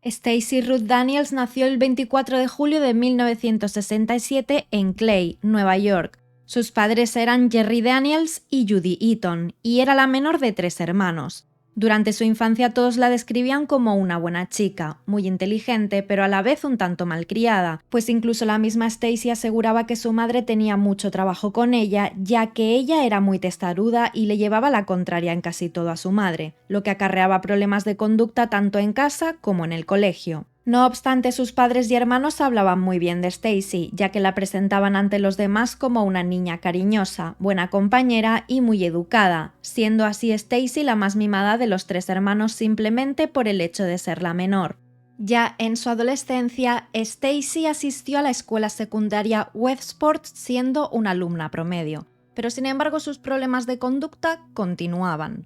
Stacey Ruth Daniels nació el 24 de julio de 1967 en Clay, Nueva York. Sus padres eran Jerry Daniels y Judy Eaton, y era la menor de 3 hermanos. Durante su infancia todos la describían como una buena chica, muy inteligente, pero a la vez un tanto malcriada, pues incluso la misma Stacey aseguraba que su madre tenía mucho trabajo con ella, ya que ella era muy testaruda y le llevaba la contraria en casi todo a su madre, lo que acarreaba problemas de conducta tanto en casa como en el colegio. No obstante, sus padres y hermanos hablaban muy bien de Stacey, ya que la presentaban ante los demás como una niña cariñosa, buena compañera y muy educada, siendo así Stacey la más mimada de los 3 hermanos simplemente por el hecho de ser la menor. Ya en su adolescencia, Stacey asistió a la escuela secundaria Westport siendo una alumna promedio, pero sin embargo sus problemas de conducta continuaban.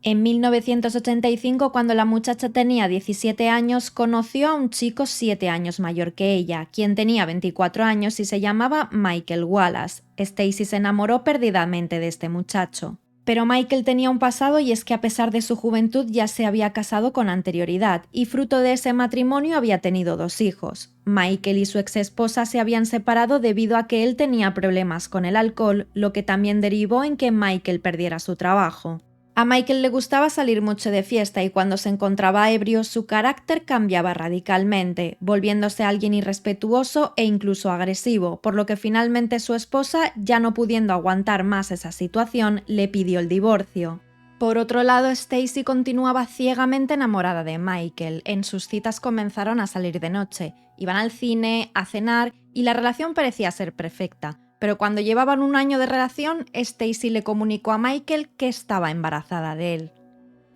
En 1985, cuando la muchacha tenía 17 años, conoció a un chico 7 años mayor que ella, quien tenía 24 años y se llamaba Michael Wallace. Stacey se enamoró perdidamente de este muchacho. Pero Michael tenía un pasado, y es que a pesar de su juventud ya se había casado con anterioridad, y fruto de ese matrimonio había tenido 2 hijos. Michael y su exesposa se habían separado debido a que él tenía problemas con el alcohol, lo que también derivó en que Michael perdiera su trabajo. A Michael le gustaba salir mucho de fiesta y cuando se encontraba ebrio su carácter cambiaba radicalmente, volviéndose alguien irrespetuoso e incluso agresivo, por lo que finalmente su esposa, ya no pudiendo aguantar más esa situación, le pidió el divorcio. Por otro lado, Stacey continuaba ciegamente enamorada de Michael. En sus citas comenzaron a salir de noche, iban al cine, a cenar y la relación parecía ser perfecta. Pero cuando llevaban 1 año de relación, Stacey le comunicó a Michael que estaba embarazada de él.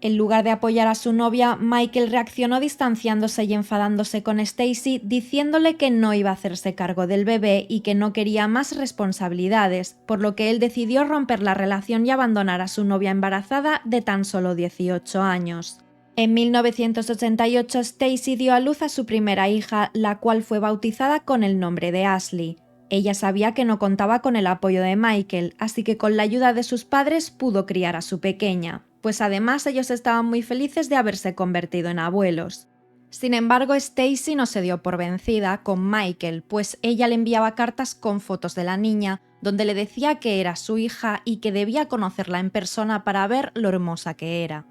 En lugar de apoyar a su novia, Michael reaccionó distanciándose y enfadándose con Stacey, diciéndole que no iba a hacerse cargo del bebé y que no quería más responsabilidades, por lo que él decidió romper la relación y abandonar a su novia embarazada de tan solo 18 años. En 1988, Stacey dio a luz a su primera hija, la cual fue bautizada con el nombre de Ashley. Ella sabía que no contaba con el apoyo de Michael, así que con la ayuda de sus padres pudo criar a su pequeña, pues además ellos estaban muy felices de haberse convertido en abuelos. Sin embargo, Stacey no se dio por vencida con Michael, pues ella le enviaba cartas con fotos de la niña, donde le decía que era su hija y que debía conocerla en persona para ver lo hermosa que era.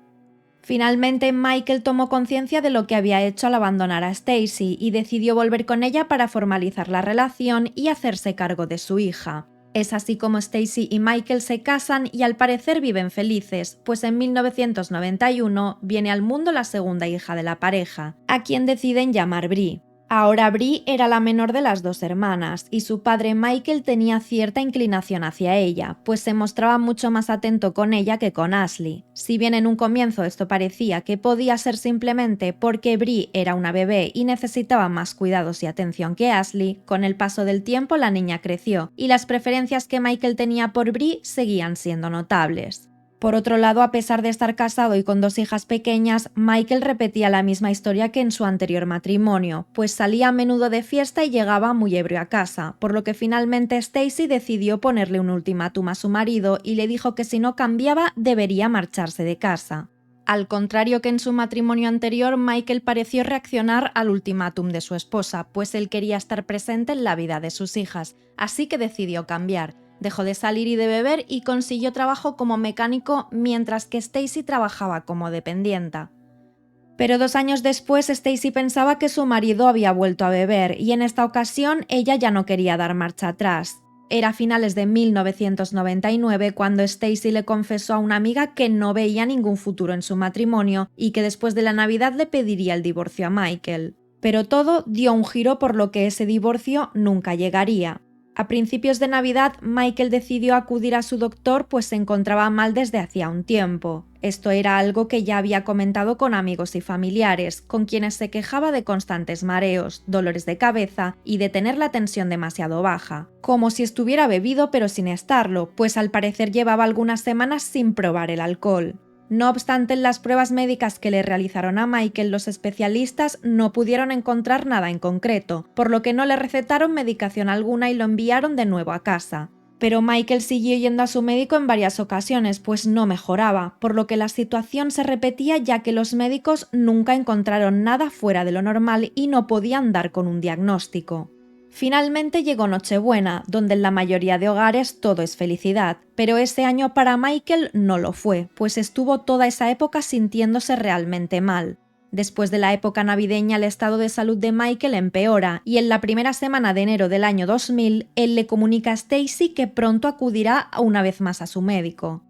Finalmente, Michael tomó conciencia de lo que había hecho al abandonar a Stacey y decidió volver con ella para formalizar la relación y hacerse cargo de su hija. Es así como Stacey y Michael se casan y al parecer viven felices, pues en 1991 viene al mundo la segunda hija de la pareja, a quien deciden llamar Brie. Ahora Brie era la menor de las 2 hermanas, y su padre Michael tenía cierta inclinación hacia ella, pues se mostraba mucho más atento con ella que con Ashley. Si bien en un comienzo esto parecía que podía ser simplemente porque Brie era una bebé y necesitaba más cuidados y atención que Ashley, con el paso del tiempo la niña creció, y las preferencias que Michael tenía por Brie seguían siendo notables. Por otro lado, a pesar de estar casado y con 2 hijas pequeñas, Michael repetía la misma historia que en su anterior matrimonio, pues salía a menudo de fiesta y llegaba muy ebrio a casa, por lo que finalmente Stacey decidió ponerle un ultimátum a su marido y le dijo que si no cambiaba debería marcharse de casa. Al contrario que en su matrimonio anterior, Michael pareció reaccionar al ultimátum de su esposa, pues él quería estar presente en la vida de sus hijas, así que decidió cambiar. Dejó de salir y de beber y consiguió trabajo como mecánico mientras que Stacey trabajaba como dependienta. Pero 2 años después, Stacey pensaba que su marido había vuelto a beber y en esta ocasión ella ya no quería dar marcha atrás. Era a finales de 1999 cuando Stacey le confesó a una amiga que no veía ningún futuro en su matrimonio y que después de la Navidad le pediría el divorcio a Michael. Pero todo dio un giro por lo que ese divorcio nunca llegaría. A principios de Navidad, Michael decidió acudir a su doctor pues se encontraba mal desde hacía un tiempo. Esto era algo que ya había comentado con amigos y familiares, con quienes se quejaba de constantes mareos, dolores de cabeza y de tener la tensión demasiado baja. Como si estuviera bebido pero sin estarlo, pues al parecer llevaba algunas semanas sin probar el alcohol. No obstante, en las pruebas médicas que le realizaron a Michael, los especialistas no pudieron encontrar nada en concreto, por lo que no le recetaron medicación alguna y lo enviaron de nuevo a casa. Pero Michael siguió yendo a su médico en varias ocasiones, pues no mejoraba, por lo que la situación se repetía ya que los médicos nunca encontraron nada fuera de lo normal y no podían dar con un diagnóstico. Finalmente llegó Nochebuena, donde en la mayoría de hogares todo es felicidad, pero ese año para Michael no lo fue, pues estuvo toda esa época sintiéndose realmente mal. Después de la época navideña, el estado de salud de Michael empeora y en la primera semana de enero del año 2000, él le comunica a Stacy que pronto acudirá una vez más a su médico.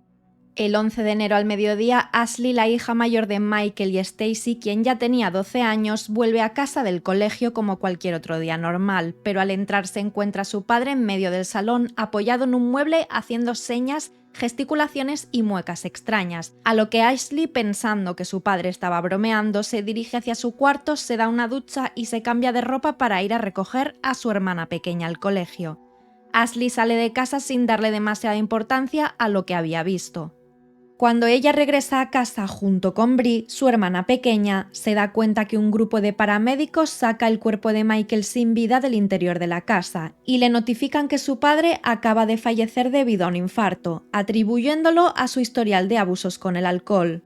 El 11 de enero al mediodía, Ashley, la hija mayor de Michael y Stacy, quien ya tenía 12 años, vuelve a casa del colegio como cualquier otro día normal, pero al entrar se encuentra a su padre en medio del salón, apoyado en un mueble, haciendo señas, gesticulaciones y muecas extrañas, a lo que Ashley, pensando que su padre estaba bromeando, se dirige hacia su cuarto, se da una ducha y se cambia de ropa para ir a recoger a su hermana pequeña al colegio. Ashley sale de casa sin darle demasiada importancia a lo que había visto. Cuando ella regresa a casa junto con Bree, su hermana pequeña, se da cuenta que un grupo de paramédicos saca el cuerpo de Michael sin vida del interior de la casa y le notifican que su padre acaba de fallecer debido a un infarto, atribuyéndolo a su historial de abusos con el alcohol.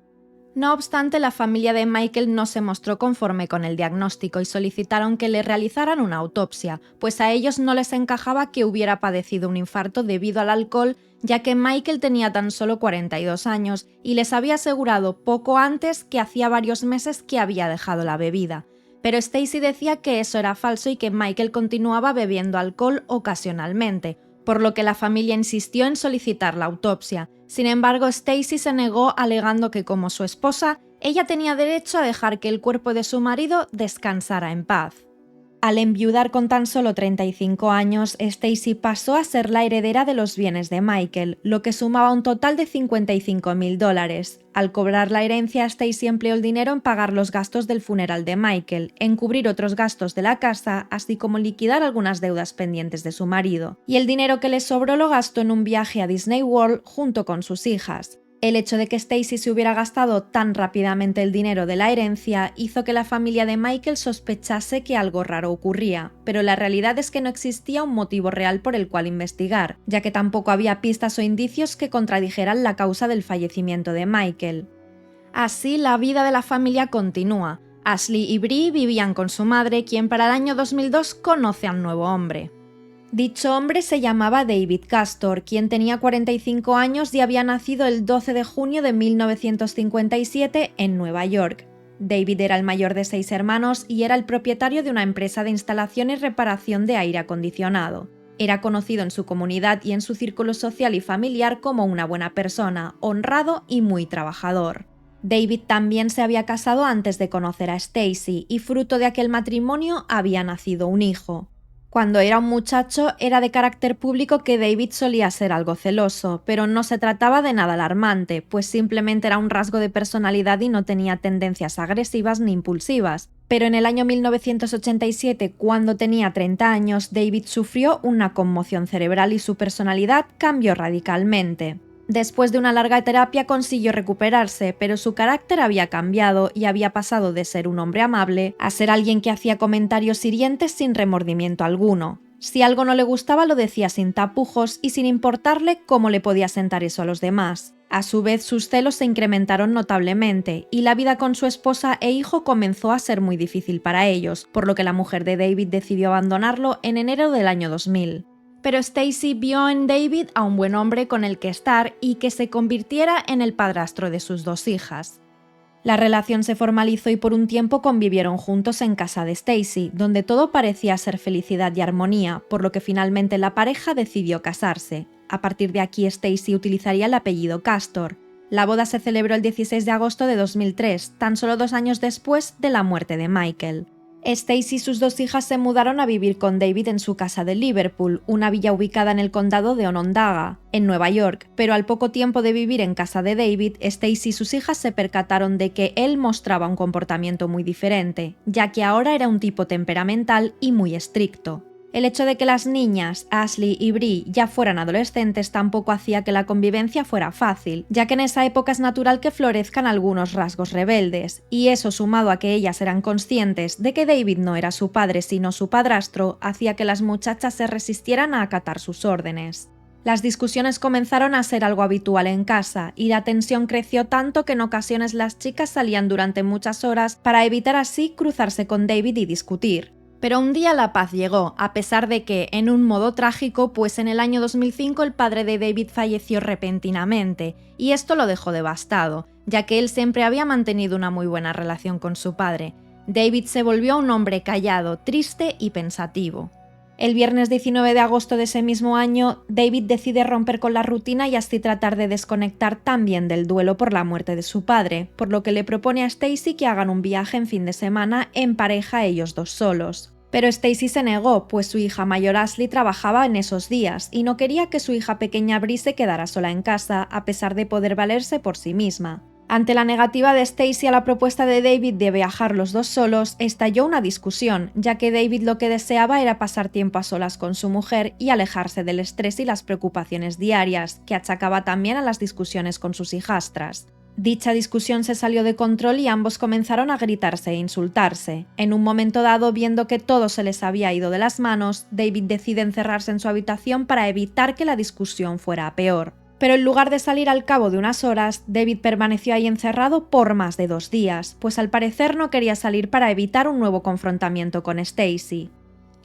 No obstante, la familia de Michael no se mostró conforme con el diagnóstico y solicitaron que le realizaran una autopsia, pues a ellos no les encajaba que hubiera padecido un infarto debido al alcohol, ya que Michael tenía tan solo 42 años y les había asegurado poco antes que hacía varios meses que había dejado la bebida. Pero Stacy decía que eso era falso y que Michael continuaba bebiendo alcohol ocasionalmente, por lo que la familia insistió en solicitar la autopsia. Sin embargo, Stacy se negó alegando que como su esposa, ella tenía derecho a dejar que el cuerpo de su marido descansara en paz. Al enviudar con tan solo 35 años, Stacy pasó a ser la heredera de los bienes de Michael, lo que sumaba un total de $55.000. Al cobrar la herencia, Stacy empleó el dinero en pagar los gastos del funeral de Michael, en cubrir otros gastos de la casa, así como liquidar algunas deudas pendientes de su marido. Y el dinero que le sobró lo gastó en un viaje a Disney World junto con sus hijas. El hecho de que Stacy se hubiera gastado tan rápidamente el dinero de la herencia hizo que la familia de Michael sospechase que algo raro ocurría, pero la realidad es que no existía un motivo real por el cual investigar, ya que tampoco había pistas o indicios que contradijeran la causa del fallecimiento de Michael. Así, la vida de la familia continúa. Ashley y Bree vivían con su madre, quien para el año 2002 conoce a un nuevo hombre. Dicho hombre se llamaba David Castor, quien tenía 45 años y había nacido el 12 de junio de 1957 en Nueva York. David era el mayor de 6 hermanos y era el propietario de una empresa de instalación y reparación de aire acondicionado. Era conocido en su comunidad y en su círculo social y familiar como una buena persona, honrado y muy trabajador. David también se había casado antes de conocer a Stacy y fruto de aquel matrimonio había nacido un hijo. Cuando era un muchacho, era de carácter público que David solía ser algo celoso, pero no se trataba de nada alarmante, pues simplemente era un rasgo de personalidad y no tenía tendencias agresivas ni impulsivas. Pero en el año 1987, cuando tenía 30 años, David sufrió una conmoción cerebral y su personalidad cambió radicalmente. Después de una larga terapia consiguió recuperarse, pero su carácter había cambiado y había pasado de ser un hombre amable a ser alguien que hacía comentarios hirientes sin remordimiento alguno. Si algo no le gustaba lo decía sin tapujos y sin importarle cómo le podía sentar eso a los demás. A su vez, sus celos se incrementaron notablemente y la vida con su esposa e hijo comenzó a ser muy difícil para ellos, por lo que la mujer de David decidió abandonarlo en enero del año 2000. Pero Stacy vio en David a un buen hombre con el que estar y que se convirtiera en el padrastro de sus 2 hijas. La relación se formalizó y por un tiempo convivieron juntos en casa de Stacy, donde todo parecía ser felicidad y armonía, por lo que finalmente la pareja decidió casarse. A partir de aquí, Stacy utilizaría el apellido Castor. La boda se celebró el 16 de agosto de 2003, tan solo 2 años después de la muerte de Michael. Stacy y sus 2 hijas se mudaron a vivir con David en su casa de Liverpool, una villa ubicada en el condado de Onondaga, en Nueva York, pero al poco tiempo de vivir en casa de David, Stacy y sus hijas se percataron de que él mostraba un comportamiento muy diferente, ya que ahora era un tipo temperamental y muy estricto. El hecho de que las niñas, Ashley y Bree, ya fueran adolescentes tampoco hacía que la convivencia fuera fácil, ya que en esa época es natural que florezcan algunos rasgos rebeldes, y eso sumado a que ellas eran conscientes de que David no era su padre sino su padrastro, hacía que las muchachas se resistieran a acatar sus órdenes. Las discusiones comenzaron a ser algo habitual en casa, y la tensión creció tanto que en ocasiones las chicas salían durante muchas horas para evitar así cruzarse con David y discutir. Pero un día la paz llegó, a pesar de que, en un modo trágico, pues en el año 2005 el padre de David falleció repentinamente, y esto lo dejó devastado, ya que él siempre había mantenido una muy buena relación con su padre. David se volvió un hombre callado, triste y pensativo. El viernes 19 de agosto de ese mismo año, David decide romper con la rutina y así tratar de desconectar también del duelo por la muerte de su padre, por lo que le propone a Stacy que hagan un viaje en fin de semana en pareja ellos dos solos. Pero Stacy se negó, pues su hija mayor Ashley trabajaba en esos días y no quería que su hija pequeña Bree se quedara sola en casa, a pesar de poder valerse por sí misma. Ante la negativa de Stacy a la propuesta de David de viajar los dos solos, estalló una discusión, ya que David lo que deseaba era pasar tiempo a solas con su mujer y alejarse del estrés y las preocupaciones diarias, que achacaba también a las discusiones con sus hijastras. Dicha discusión se salió de control y ambos comenzaron a gritarse e insultarse. En un momento dado, viendo que todo se les había ido de las manos, David decide encerrarse en su habitación para evitar que la discusión fuera a peor. Pero en lugar de salir al cabo de unas horas, David permaneció ahí encerrado por más de 2 días, pues al parecer no quería salir para evitar un nuevo confrontamiento con Stacy.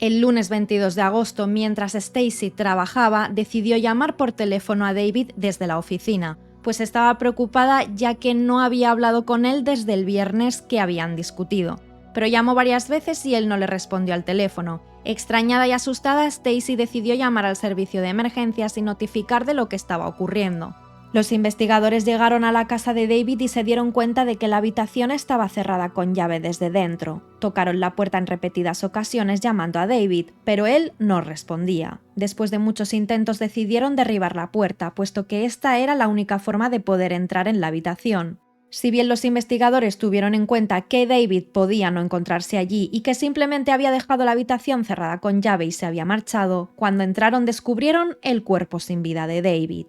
El lunes 22 de agosto, mientras Stacy trabajaba, decidió llamar por teléfono a David desde la oficina, pues estaba preocupada ya que no había hablado con él desde el viernes que habían discutido. Pero llamó varias veces y él no le respondió al teléfono. Extrañada y asustada, Stacy decidió llamar al servicio de emergencias y notificar de lo que estaba ocurriendo. Los investigadores llegaron a la casa de David y se dieron cuenta de que la habitación estaba cerrada con llave desde dentro. Tocaron la puerta en repetidas ocasiones llamando a David, pero él no respondía. Después de muchos intentos decidieron derribar la puerta, puesto que esta era la única forma de poder entrar en la habitación. Si bien los investigadores tuvieron en cuenta que David podía no encontrarse allí y que simplemente había dejado la habitación cerrada con llave y se había marchado, cuando entraron descubrieron el cuerpo sin vida de David.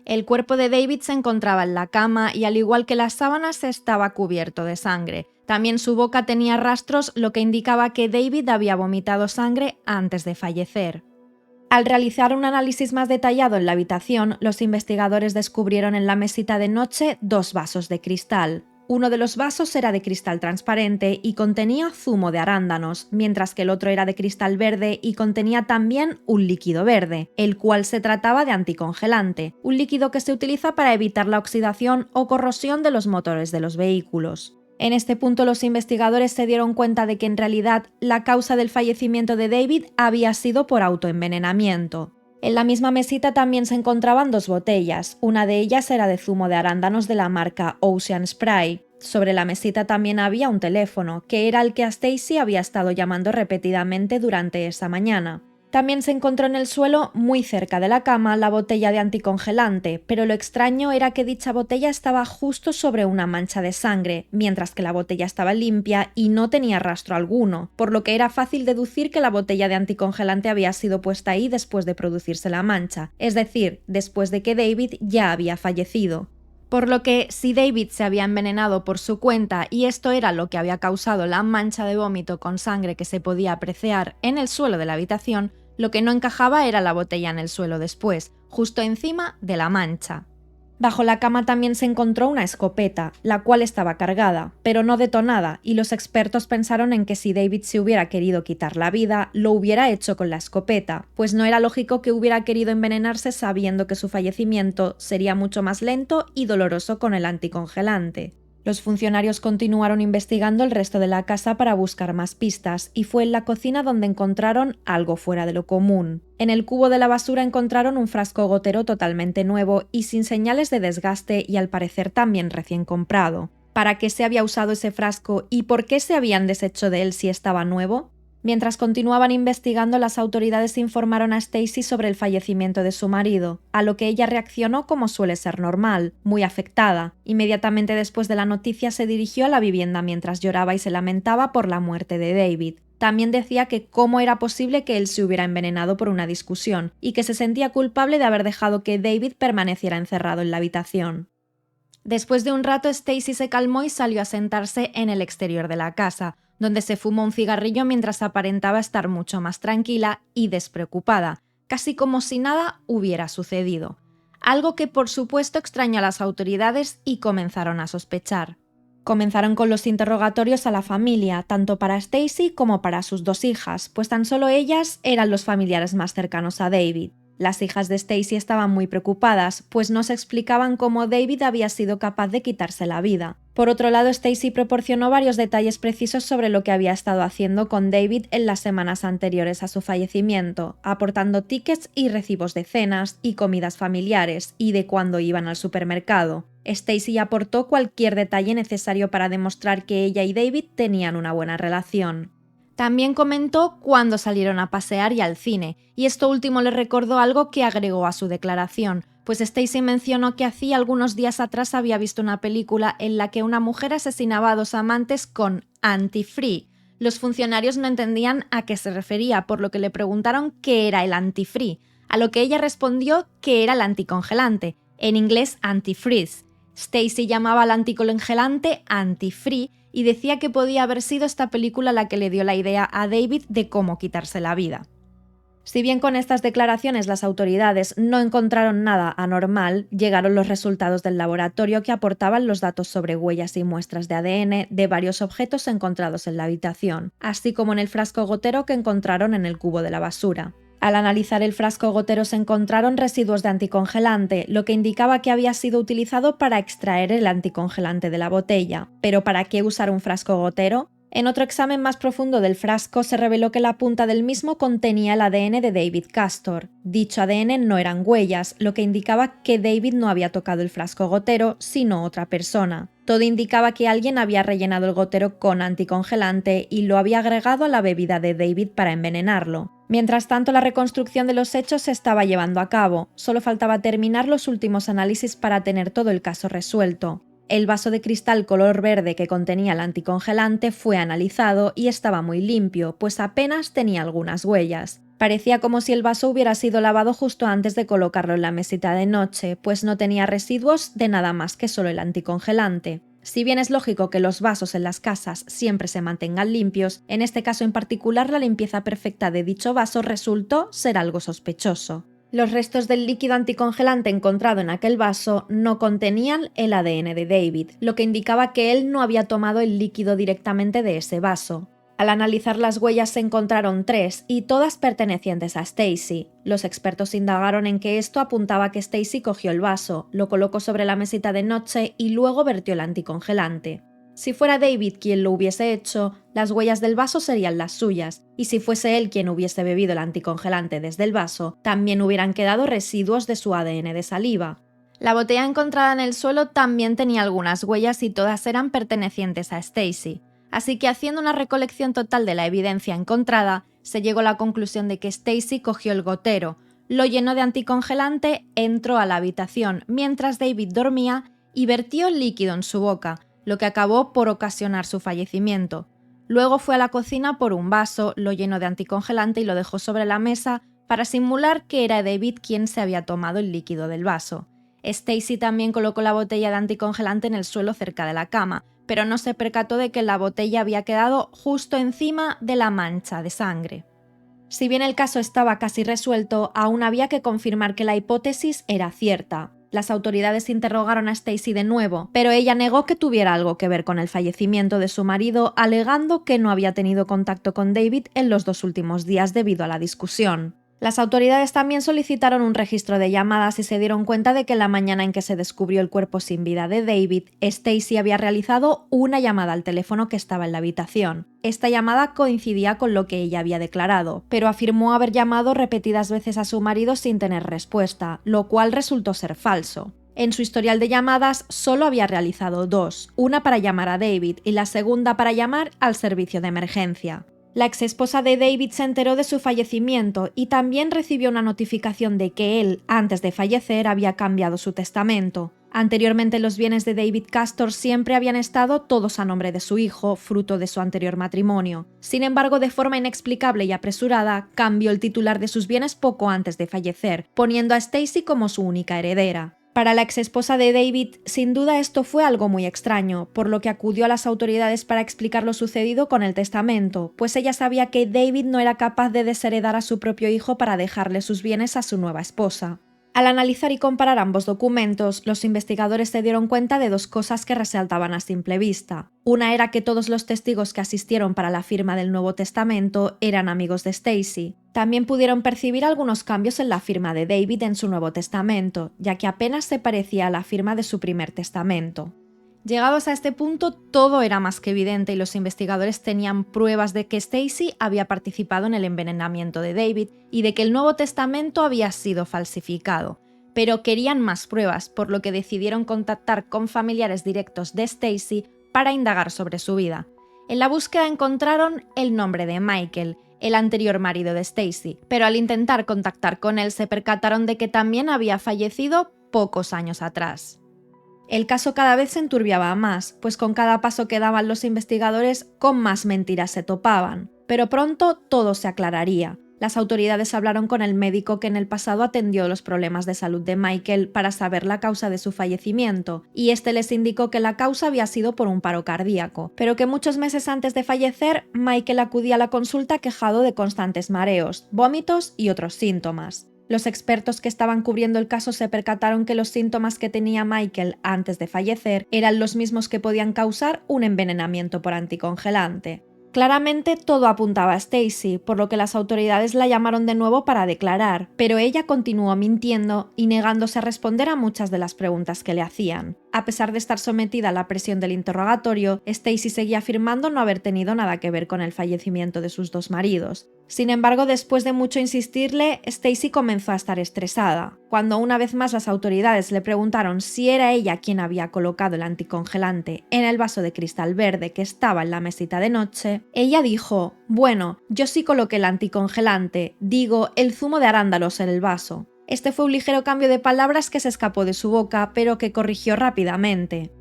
El cuerpo de David se encontraba en la cama y, al igual que las sábanas, estaba cubierto de sangre. También su boca tenía rastros, lo que indicaba que David había vomitado sangre antes de fallecer. Al realizar un análisis más detallado en la habitación, los investigadores descubrieron en la mesita de noche 2 vasos de cristal. Uno de los vasos era de cristal transparente y contenía zumo de arándanos, mientras que el otro era de cristal verde y contenía también un líquido verde, el cual se trataba de anticongelante, un líquido que se utiliza para evitar la oxidación o corrosión de los motores de los vehículos. En este punto los investigadores se dieron cuenta de que en realidad la causa del fallecimiento de David había sido por autoenvenenamiento. En la misma mesita también se encontraban 2 botellas, una de ellas era de zumo de arándanos de la marca Ocean Spray. Sobre la mesita también había un teléfono, que era el que a Stacy había estado llamando repetidamente durante esa mañana. También se encontró en el suelo, muy cerca de la cama, la botella de anticongelante, pero lo extraño era que dicha botella estaba justo sobre una mancha de sangre, mientras que la botella estaba limpia y no tenía rastro alguno, por lo que era fácil deducir que la botella de anticongelante había sido puesta ahí después de producirse la mancha, es decir, después de que David ya había fallecido. Por lo que, si David se había envenenado por su cuenta y esto era lo que había causado la mancha de vómito con sangre que se podía apreciar en el suelo de la habitación, lo que no encajaba era la botella en el suelo después, justo encima de la mancha. Bajo la cama también se encontró una escopeta, la cual estaba cargada, pero no detonada, y los expertos pensaron en que si David se hubiera querido quitar la vida, lo hubiera hecho con la escopeta, pues no era lógico que hubiera querido envenenarse sabiendo que su fallecimiento sería mucho más lento y doloroso con el anticongelante. Los funcionarios continuaron investigando el resto de la casa para buscar más pistas, y fue en la cocina donde encontraron algo fuera de lo común. En el cubo de la basura encontraron un frasco gotero totalmente nuevo y sin señales de desgaste y al parecer también recién comprado. ¿Para qué se había usado ese frasco y por qué se habían deshecho de él si estaba nuevo? Mientras continuaban investigando, las autoridades informaron a Stacy sobre el fallecimiento de su marido, a lo que ella reaccionó como suele ser normal, muy afectada. Inmediatamente después de la noticia se dirigió a la vivienda mientras lloraba y se lamentaba por la muerte de David. También decía que cómo era posible que él se hubiera envenenado por una discusión, y que se sentía culpable de haber dejado que David permaneciera encerrado en la habitación. Después de un rato, Stacy se calmó y salió a sentarse en el exterior de la casa, donde se fumó un cigarrillo mientras aparentaba estar mucho más tranquila y despreocupada. casi como si nada hubiera sucedido. Algo que por supuesto extrañó a las autoridades y comenzaron a sospechar. Comenzaron con los interrogatorios a la familia, tanto para Stacy como para sus dos hijas, pues tan solo ellas eran los familiares más cercanos a David. Las hijas de Stacy estaban muy preocupadas, pues no se explicaban cómo David había sido capaz de quitarse la vida. Por otro lado, Stacy proporcionó varios detalles precisos sobre lo que había estado haciendo con David en las semanas anteriores a su fallecimiento, aportando tickets y recibos de cenas y comidas familiares y de cuando iban al supermercado. Stacy aportó cualquier detalle necesario para demostrar que ella y David tenían una buena relación. También comentó cuándo salieron a pasear y al cine, y esto último le recordó algo que agregó a su declaración, pues Stacy mencionó que hacía algunos días atrás había visto una película en la que una mujer asesinaba a dos amantes con antifree. Los funcionarios no entendían a qué se refería, por lo que le preguntaron qué era el antifree, a lo que ella respondió que era el anticongelante, en inglés antifreeze. Stacy llamaba al anticongelante antifree y decía que podía haber sido esta película la que le dio la idea a David de cómo quitarse la vida. Si bien con estas declaraciones las autoridades no encontraron nada anormal, llegaron los resultados del laboratorio que aportaban los datos sobre huellas y muestras de ADN de varios objetos encontrados en la habitación, así como en el frasco gotero que encontraron en el cubo de la basura. Al analizar el frasco gotero se encontraron residuos de anticongelante, lo que indicaba que había sido utilizado para extraer el anticongelante de la botella. ¿Pero para qué usar un frasco gotero? En otro examen más profundo del frasco se reveló que la punta del mismo contenía el ADN de David Castor. Dicho ADN no eran huellas, lo que indicaba que David no había tocado el frasco gotero, sino otra persona. Todo indicaba que alguien había rellenado el gotero con anticongelante y lo había agregado a la bebida de David para envenenarlo. Mientras tanto, la reconstrucción de los hechos se estaba llevando a cabo, solo faltaba terminar los últimos análisis para tener todo el caso resuelto. El vaso de cristal color verde que contenía el anticongelante fue analizado y estaba muy limpio, pues apenas tenía algunas huellas. Parecía como si el vaso hubiera sido lavado justo antes de colocarlo en la mesita de noche, pues no tenía residuos de nada más que solo el anticongelante. Si bien es lógico que los vasos en las casas siempre se mantengan limpios, en este caso en particular la limpieza perfecta de dicho vaso resultó ser algo sospechoso. Los restos del líquido anticongelante encontrado en aquel vaso no contenían el ADN de David, lo que indicaba que él no había tomado el líquido directamente de ese vaso. Al analizar las huellas se encontraron 3 y todas pertenecientes a Stacy. Los expertos indagaron en que esto apuntaba a que Stacy cogió el vaso, lo colocó sobre la mesita de noche y luego vertió el anticongelante. Si fuera David quien lo hubiese hecho, las huellas del vaso serían las suyas, y si fuese él quien hubiese bebido el anticongelante desde el vaso, también hubieran quedado residuos de su ADN de saliva. La botella encontrada en el suelo también tenía algunas huellas y todas eran pertenecientes a Stacy. Así que haciendo una recolección total de la evidencia encontrada, se llegó a la conclusión de que Stacy cogió el gotero, lo llenó de anticongelante, entró a la habitación mientras David dormía y vertió el líquido en su boca, lo que acabó por ocasionar su fallecimiento. Luego fue a la cocina por un vaso, lo llenó de anticongelante y lo dejó sobre la mesa para simular que era David quien se había tomado el líquido del vaso. Stacy también colocó la botella de anticongelante en el suelo cerca de la cama, pero no se percató de que la botella había quedado justo encima de la mancha de sangre. Si bien el caso estaba casi resuelto, aún había que confirmar que la hipótesis era cierta. Las autoridades interrogaron a Stacy de nuevo, pero ella negó que tuviera algo que ver con el fallecimiento de su marido, alegando que no había tenido contacto con David en los 2 últimos días debido a la discusión. Las autoridades también solicitaron un registro de llamadas y se dieron cuenta de que la mañana en que se descubrió el cuerpo sin vida de David, Stacy había realizado una llamada al teléfono que estaba en la habitación. Esta llamada coincidía con lo que ella había declarado, pero afirmó haber llamado repetidas veces a su marido sin tener respuesta, lo cual resultó ser falso. En su historial de llamadas solo había realizado 2, una para llamar a David y la segunda para llamar al servicio de emergencia. La exesposa de David se enteró de su fallecimiento y también recibió una notificación de que él, antes de fallecer, había cambiado su testamento. Anteriormente, los bienes de David Castor siempre habían estado todos a nombre de su hijo, fruto de su anterior matrimonio. Sin embargo, de forma inexplicable y apresurada, cambió el titular de sus bienes poco antes de fallecer, poniendo a Stacy como su única heredera. Para la exesposa de David, sin duda esto fue algo muy extraño, por lo que acudió a las autoridades para explicar lo sucedido con el testamento, pues ella sabía que David no era capaz de desheredar a su propio hijo para dejarle sus bienes a su nueva esposa. Al analizar y comparar ambos documentos, los investigadores se dieron cuenta de dos cosas que resaltaban a simple vista. Una era que todos los testigos que asistieron para la firma del Nuevo Testamento eran amigos de Stacy. También pudieron percibir algunos cambios en la firma de David en su Nuevo Testamento, ya que apenas se parecía a la firma de su primer testamento. Llegados a este punto, todo era más que evidente y los investigadores tenían pruebas de que Stacy había participado en el envenenamiento de David y de que el Nuevo Testamento había sido falsificado. Pero querían más pruebas, por lo que decidieron contactar con familiares directos de Stacy para indagar sobre su vida. En la búsqueda encontraron el nombre de Michael, el anterior marido de Stacy, pero al intentar contactar con él se percataron de que también había fallecido pocos años atrás. El caso cada vez se enturbiaba más, pues con cada paso que daban los investigadores, con más mentiras se topaban. Pero pronto todo se aclararía. Las autoridades hablaron con el médico que en el pasado atendió los problemas de salud de Michael para saber la causa de su fallecimiento, y este les indicó que la causa había sido por un paro cardíaco, pero que muchos meses antes de fallecer, Michael acudía a la consulta quejado de constantes mareos, vómitos y otros síntomas. Los expertos que estaban cubriendo el caso se percataron que los síntomas que tenía Michael antes de fallecer eran los mismos que podían causar un envenenamiento por anticongelante. Claramente todo apuntaba a Stacy, por lo que las autoridades la llamaron de nuevo para declarar, pero ella continuó mintiendo y negándose a responder a muchas de las preguntas que le hacían. A pesar de estar sometida a la presión del interrogatorio, Stacy seguía afirmando no haber tenido nada que ver con el fallecimiento de sus dos maridos. Sin embargo, después de mucho insistirle, Stacy comenzó a estar estresada. Cuando una vez más las autoridades le preguntaron si era ella quien había colocado el anticongelante en el vaso de cristal verde que estaba en la mesita de noche, ella dijo: «Bueno, yo sí coloqué el anticongelante, digo, el zumo de arándanos en el vaso». Este fue un ligero cambio de palabras que se escapó de su boca, pero que corrigió rápidamente.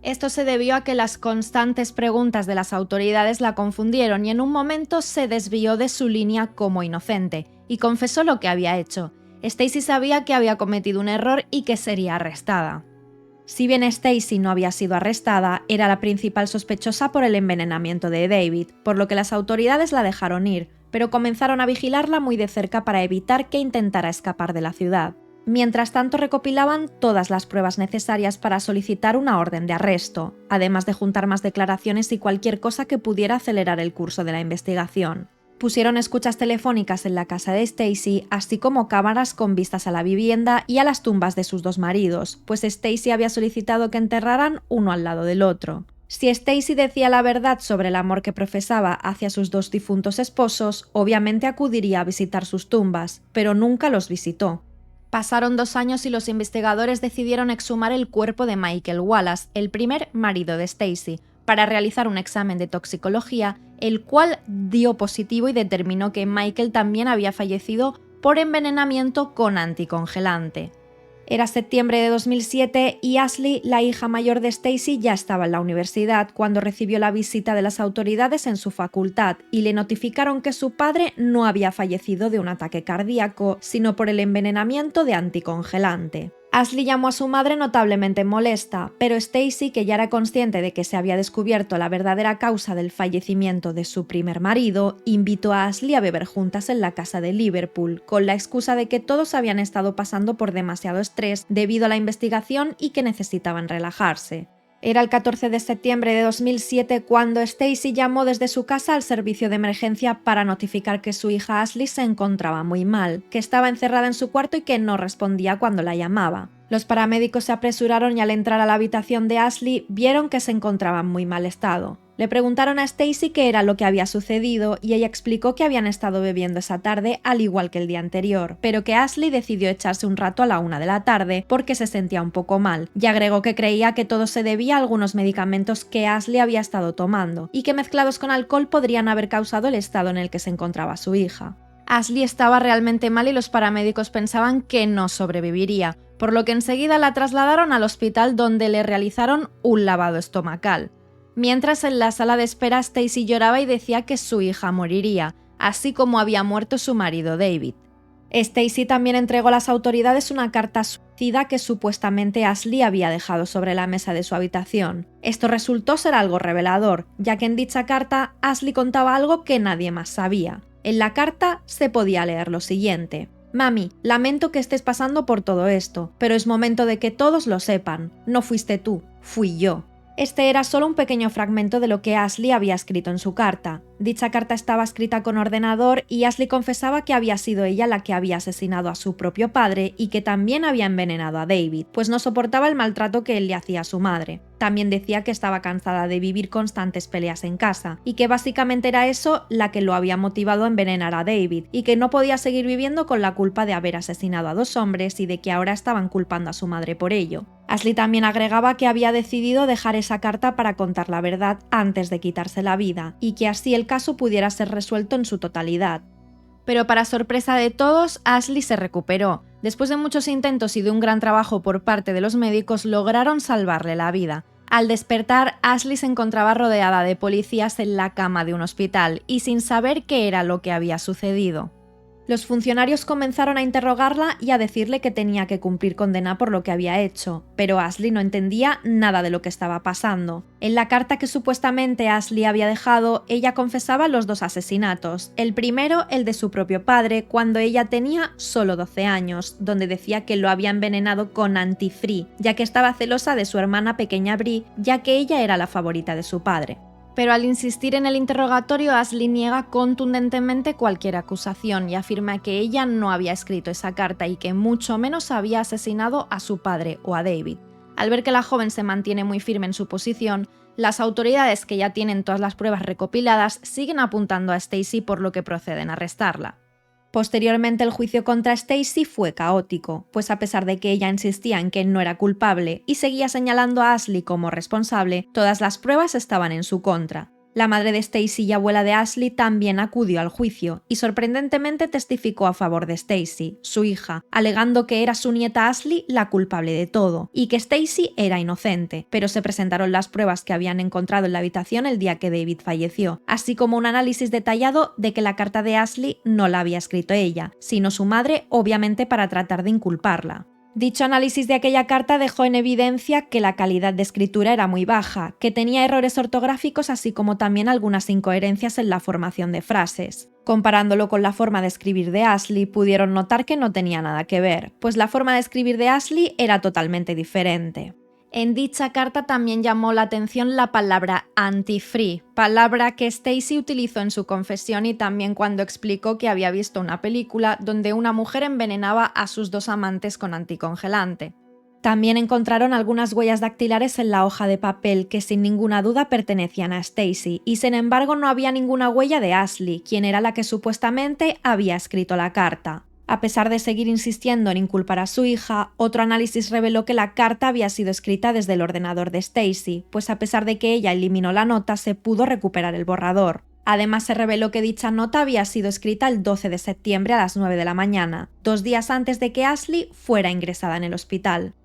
Esto se debió a que las constantes preguntas de las autoridades la confundieron y en un momento se desvió de su línea como inocente y confesó lo que había hecho. Stacy sabía que había cometido un error y que sería arrestada. Si bien Stacy no había sido arrestada, era la principal sospechosa por el envenenamiento de David, por lo que las autoridades la dejaron ir, pero comenzaron a vigilarla muy de cerca para evitar que intentara escapar de la ciudad. Mientras tanto recopilaban todas las pruebas necesarias para solicitar una orden de arresto, además de juntar más declaraciones y cualquier cosa que pudiera acelerar el curso de la investigación. Pusieron escuchas telefónicas en la casa de Stacy, así como cámaras con vistas a la vivienda y a las tumbas de sus dos maridos, pues Stacy había solicitado que enterraran uno al lado del otro. Si Stacy decía la verdad sobre el amor que profesaba hacia sus dos difuntos esposos, obviamente acudiría a visitar sus tumbas, pero nunca los visitó. Pasaron 2 años y los investigadores decidieron exhumar el cuerpo de Michael Wallace, el primer marido de Stacy, para realizar un examen de toxicología, el cual dio positivo y determinó que Michael también había fallecido por envenenamiento con anticongelante. Era septiembre de 2007 y Ashley, la hija mayor de Stacy, ya estaba en la universidad cuando recibió la visita de las autoridades en su facultad y le notificaron que su padre no había fallecido de un ataque cardíaco, sino por el envenenamiento de anticongelante. Ashley llamó a su madre notablemente molesta, pero Stacy, que ya era consciente de que se había descubierto la verdadera causa del fallecimiento de su primer marido, invitó a Ashley a beber juntas en la casa de Liverpool, con la excusa de que todos habían estado pasando por demasiado estrés debido a la investigación y que necesitaban relajarse. Era el 14 de septiembre de 2007 cuando Stacy llamó desde su casa al servicio de emergencia para notificar que su hija Ashley se encontraba muy mal, que estaba encerrada en su cuarto y que no respondía cuando la llamaba. Los paramédicos se apresuraron y al entrar a la habitación de Ashley vieron que se encontraba en muy mal estado. Le preguntaron a Stacy qué era lo que había sucedido y ella explicó que habían estado bebiendo esa tarde al igual que el día anterior, pero que Ashley decidió echarse un rato a la 1 de la tarde porque se sentía un poco mal, y agregó que creía que todo se debía a algunos medicamentos que Ashley había estado tomando y que mezclados con alcohol podrían haber causado el estado en el que se encontraba su hija. Ashley estaba realmente mal y los paramédicos pensaban que no sobreviviría, por lo que enseguida la trasladaron al hospital donde le realizaron un lavado estomacal. Mientras en la sala de espera Stacy lloraba y decía que su hija moriría, así como había muerto su marido David. Stacy también entregó a las autoridades una carta suicida que supuestamente Ashley había dejado sobre la mesa de su habitación. Esto resultó ser algo revelador, ya que en dicha carta Ashley contaba algo que nadie más sabía. En la carta se podía leer lo siguiente: «Mami, lamento que estés pasando por todo esto, pero es momento de que todos lo sepan. No fuiste tú, fui yo». Este era solo un pequeño fragmento de lo que Ashley había escrito en su carta. Dicha carta estaba escrita con ordenador y Ashley confesaba que había sido ella la que había asesinado a su propio padre y que también había envenenado a David, pues no soportaba el maltrato que él le hacía a su madre. También decía que estaba cansada de vivir constantes peleas en casa y que básicamente era eso la que lo había motivado a envenenar a David y que no podía seguir viviendo con la culpa de haber asesinado a 2 hombres y de que ahora estaban culpando a su madre por ello. Ashley también agregaba que había decidido dejar esa carta para contar la verdad antes de quitarse la vida y que así el caso pudiera ser resuelto en su totalidad. Pero para sorpresa de todos, Ashley se recuperó. Después de muchos intentos y de un gran trabajo por parte de los médicos, lograron salvarle la vida. Al despertar, Ashley se encontraba rodeada de policías en la cama de un hospital y sin saber qué era lo que había sucedido. Los funcionarios comenzaron a interrogarla y a decirle que tenía que cumplir condena por lo que había hecho, pero Ashley no entendía nada de lo que estaba pasando. En la carta que supuestamente Ashley había dejado, ella confesaba los 2 asesinatos. El primero, el de su propio padre, cuando ella tenía solo 12 años, donde decía que lo había envenenado con antifree, ya que estaba celosa de su hermana pequeña Brie, ya que ella era la favorita de su padre. Pero al insistir en el interrogatorio, Ashley niega contundentemente cualquier acusación y afirma que ella no había escrito esa carta y que mucho menos había asesinado a su padre o a David. Al ver que la joven se mantiene muy firme en su posición, las autoridades, que ya tienen todas las pruebas recopiladas, siguen apuntando a Stacy, por lo que proceden a arrestarla. Posteriormente, el juicio contra Stacy fue caótico, pues a pesar de que ella insistía en que no era culpable y seguía señalando a Ashley como responsable, todas las pruebas estaban en su contra. La madre de Stacy y abuela de Ashley también acudió al juicio y sorprendentemente testificó a favor de Stacy, su hija, alegando que era su nieta Ashley la culpable de todo y que Stacy era inocente, pero se presentaron las pruebas que habían encontrado en la habitación el día que David falleció, así como un análisis detallado de que la carta de Ashley no la había escrito ella, sino su madre, obviamente para tratar de inculparla. Dicho análisis de aquella carta dejó en evidencia que la calidad de escritura era muy baja, que tenía errores ortográficos así como también algunas incoherencias en la formación de frases. Comparándolo con la forma de escribir de Ashley, pudieron notar que no tenía nada que ver, pues la forma de escribir de Ashley era totalmente diferente. En dicha carta también llamó la atención la palabra antifree, palabra que Stacy utilizó en su confesión y también cuando explicó que había visto una película donde una mujer envenenaba a sus 2 amantes con anticongelante. También encontraron algunas huellas dactilares en la hoja de papel que sin ninguna duda pertenecían a Stacy, y sin embargo no había ninguna huella de Ashley, quien era la que supuestamente había escrito la carta. A pesar de seguir insistiendo en inculpar a su hija, otro análisis reveló que la carta había sido escrita desde el ordenador de Stacy, pues a pesar de que ella eliminó la nota, se pudo recuperar el borrador. Además, se reveló que dicha nota había sido escrita el 12 de septiembre a las 9 de la mañana, 2 días antes de que Ashley fuera ingresada en el hospital.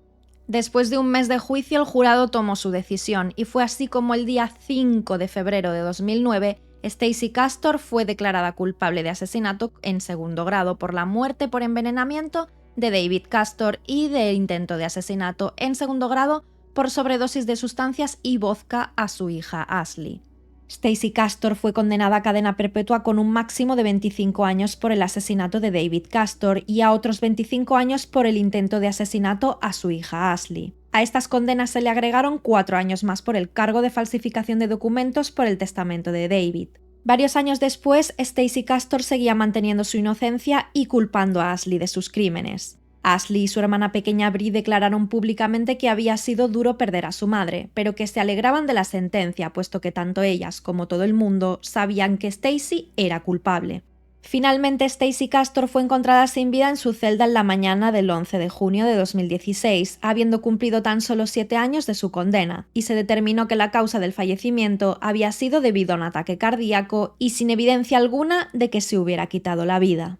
Después de un mes de juicio, el jurado tomó su decisión y fue así como el día 5 de febrero de 2009 Stacy Castor fue declarada culpable de asesinato en 2º grado por la muerte por envenenamiento de David Castor y de intento de asesinato en 2º grado por sobredosis de sustancias y vodka a su hija Ashley. Stacy Castor fue condenada a cadena perpetua con un máximo de 25 años por el asesinato de David Castor y a otros 25 años por el intento de asesinato a su hija Ashley. A estas condenas se le agregaron 4 años más por el cargo de falsificación de documentos por el testamento de David. Varios años después, Stacy Castor seguía manteniendo su inocencia y culpando a Ashley de sus crímenes. Ashley y su hermana pequeña Brie declararon públicamente que había sido duro perder a su madre, pero que se alegraban de la sentencia, puesto que tanto ellas como todo el mundo sabían que Stacy era culpable. Finalmente, Stacy Castor fue encontrada sin vida en su celda en la mañana del 11 de junio de 2016, habiendo cumplido tan solo 7 años de su condena, y se determinó que la causa del fallecimiento había sido debido a un ataque cardíaco y sin evidencia alguna de que se hubiera quitado la vida.